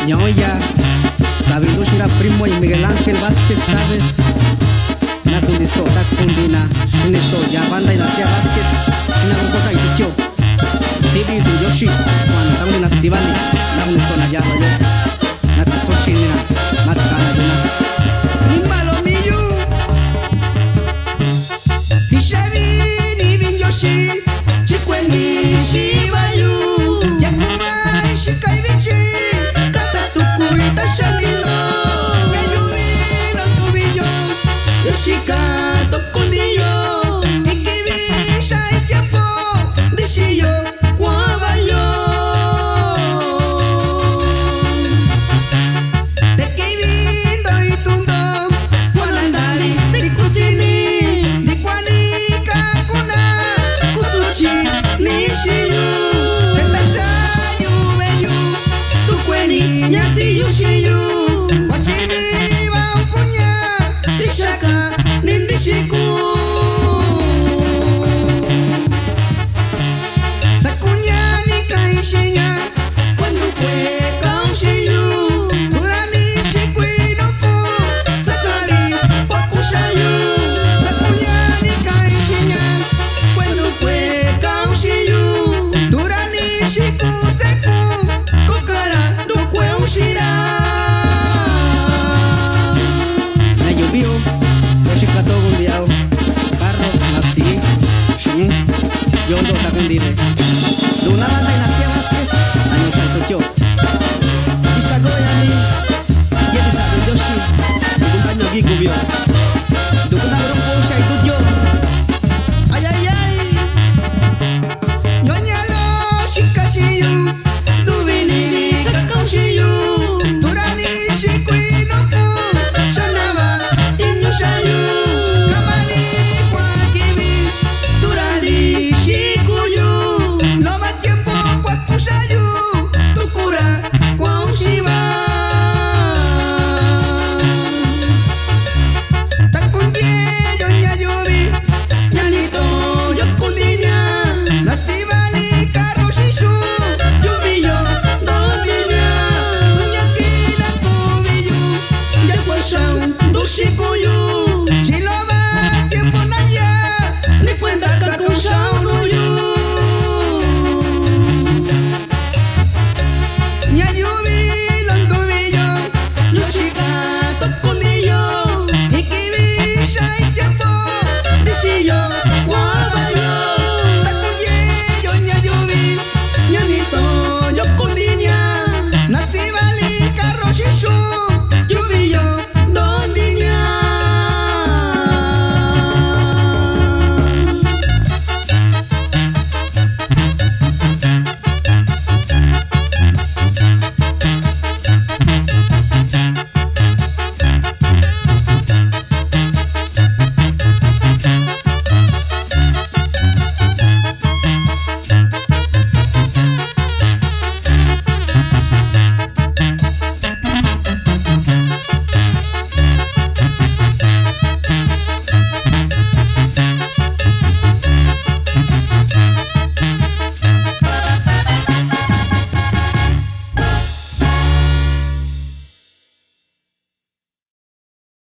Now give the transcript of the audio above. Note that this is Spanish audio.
Ñoya, sabiendo si era primo y Miguel Ángel Vázquez, ¿sabes? Na kundi so, ta kundi na, ini so, ya banda y la tía Vázquez, na kumbota y tuchio. TV tu Yoshi, Juan, tangu na Sivani, na kundi so na jaba yo. Na kuso chini na, matukana juna. Nimalo miyu, Hishavi ni bin Yoshi, chikweni shibayu, yakuwa shikai vichi, kata tukui tashalino, ngayuri no kubiyo, Yoshika tokundiyo, ikibisha ikiapo, rishiyo, wabayo. Tekibindo itundo, wanandari, nikusini, nikwanika kuna, kusuchi, nishiyu, tetashayu beyu, tukweni, nyasi yushiyu, wachini waukunya, rishaka, nindishiku. Sakunya nikaishinya, kwendukwe kaushiyu, urani shikwinuku, sakari wakushayu. Sakunya nikaishinya, kwendukwe kaushiyu, urani shikuseku, kokara ndukwe ushira. Na llovió, Yoshika todo gundiao, carro así, shing, yo ando tagundire. De una banda y la tía Vázquez, año saltocho. Isagoyani, Yeti Sabu Yoshi, Kumbanyo Gikubyo.